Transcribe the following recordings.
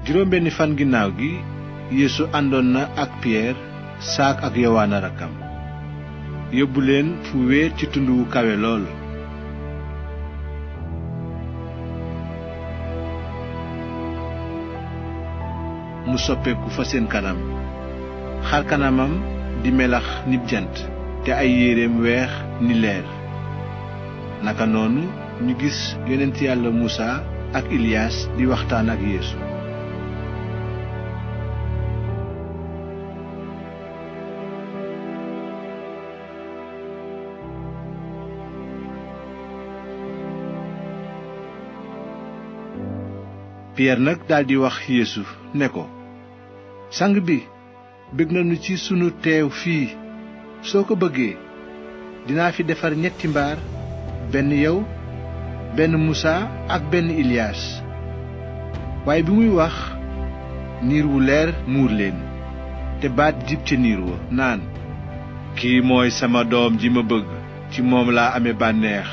juróom benni fan ginnaaw gi Yeesu àndoon na ak Piyeer saak ak Yowaana rakkam yóbbu leen fu wéer ci tund wu kawe lool. mu soppeeku fa seen kanam xar kanamam di melax nib jant te ay yéreem weex ni leer. naka noonu ñu gis yonent yàlla Musaa ak Iliyaas di waxtaan ak Yeesu. Piyeer nag daldi wax Yeesu ne ko, sang bi, bég nañu ci sunu teew fii. soo ko bëggee dinaa fi defar 3 mbaar, benn yow, benn Musaa ak benn Iliyaas. waaye bi muy wax niir wu leer muur leen te baat jib ca niir wa naan, kii mooy sama doom ji ma bëgg, ci moom laa amee bànneex,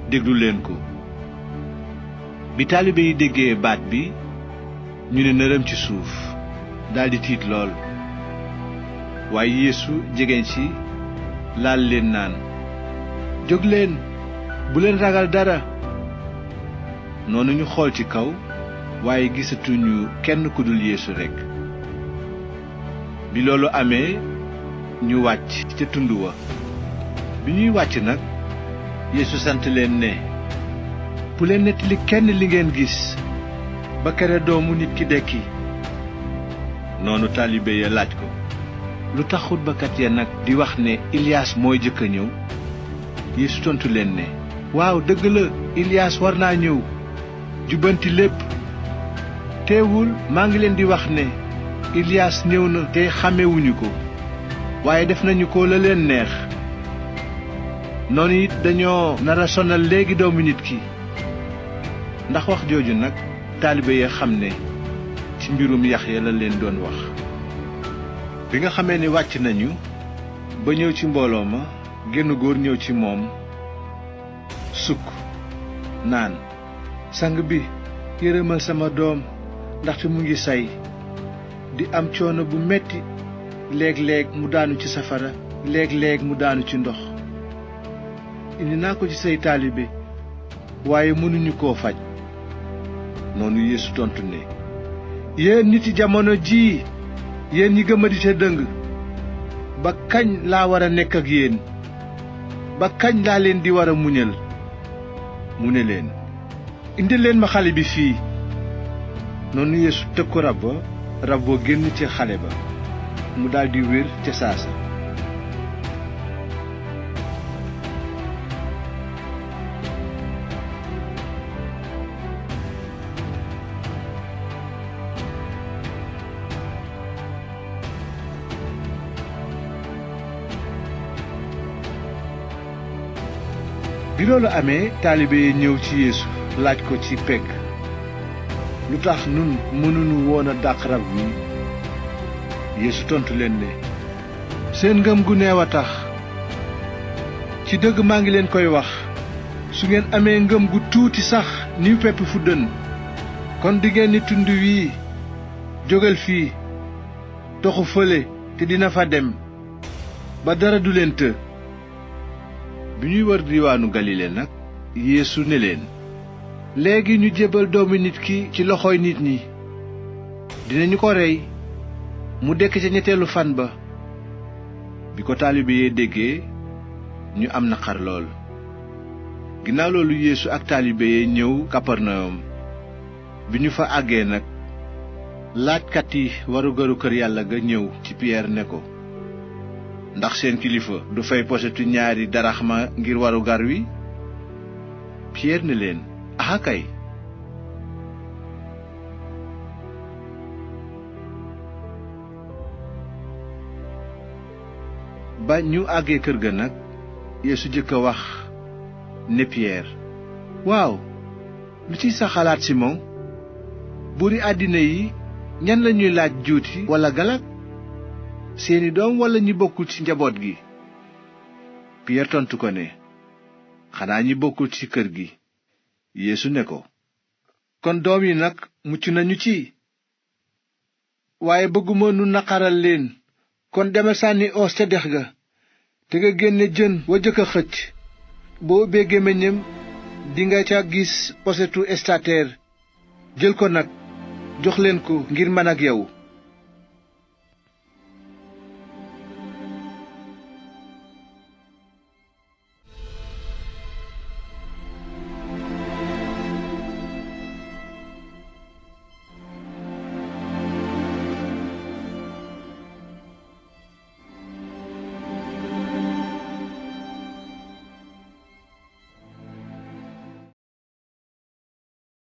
déglu leen ko. bi taalibe yi déggee baat bi ñu ne nërëm ci suuf daldi tiit lool. waaye Yeesu jegeñ si laal leen naan, jóg leen, bu leen ragal dara. noonu ñu xool ci kaw waaye gisatuñu kenn ku dul Yeesu rekk. bi loolu amee ñu wàcc ca tund wa. bi ñuy wàcc nag Yeesu sant leen ne, bu leen nettali kenn li ngeen gis ba kere doomu nit ki dekki. noonu taalibe ya laaj ko, lu tax xutbakat ya nag di wax ne Iliyaas mooy jëkk a ñëw? Yeesu tontu leen ne, waaw dëgg la, Iliyaas war naa ñëw jubbanti lépp. teewul maa ngi leen di wax ne Iliyaas ñëw na te xàmmewuñu ko, waaye def nañu ko la leen neex. noonu it dañoo nara sonal léegi doomu nit ki. ndax wax jooju nag taalibe ya xam ne ci mbirum Yaxya la leen doon wax. bi nga xamee ne wàcc nañu ba ñëw ci mbooloo ma, genn góor ñëw ci moom sukk naan, sang bi, yërëmal sama doom, ndaxte mu ngi say di am coono bu metti. léeg-léeg mu daanu ci safara, léeg-léeg mu daanu ci ndox. indi naa ko ci say taalibe waaye mënuñu koo faj. noonu Yeesu tontu ne, yéen niti jamono jii, yéen ñi gëmadi te dëng, ba kañ laa war a nekk ak yéen? ba kañ laa leen di war a muñal? mu ne leen, indil leen ma xale bi fii. noonu Yeesu tëg ko rab boo génn ci xale ba, mu daldi wér ca saasa. bi loolu amee taalibe yi ñëw ci Yeesu laaj ko ci pegg, lu tax nun mënuñu woon a dàq rab wi? Yeesu tontu leen ne, seen ngëm gu neew a tax. ci dëgg maa ngi leen koy wax, su ngeen amee ngëm gu tuuti sax ni pepp fuddën, kon dingeen ni tund wii, jógal fii, toxu fële, te dina fa dem, ba dara du leen të. bi ñuy wër diwaanu Galile nag Yeesu ne leen, léegi ñu jébbal doomu nit ki ci loxoy nit ñi. dinañu ko rey, mu dekk ca 3 fan ba. bi ko taalibe yee déggee ñu am naqar lool. ginnaaw loolu Yeesu ak taalibe yee ñëw Kaparnayom. bi ñu fa àggee nag laajkat yi warugaru kër Yàlla ga ñëw ci Piyeer ne ko, ndax seen kilifa du fay posetu 2 daraxma ngir warugar wi? Piyeer ne leen, axa kay. ba ñu àggee kër ga nag Yeesu jëkk a wax ne Piyeer, waaw, lu ci sa xalaat Simon? buuri àddina yi ñan lañuy laaj juuti walla galak, seeni doom walla ñi bokkul ci njaboot gi? Piyeer tontu ko ne, xanaa ñi bokkul ci kër gi. Yeesu ne ko, kon doom yi nag mucc nañu ci? waaye bëgguma nu naqaral leen. kon demal sànni oos ca dex ga te nga génne jën wa jëkk a xëcc. boo ubbee gémmiñam dinga ca gis posetu estateer. jël ko nag jox leen ko ngir man ak yow.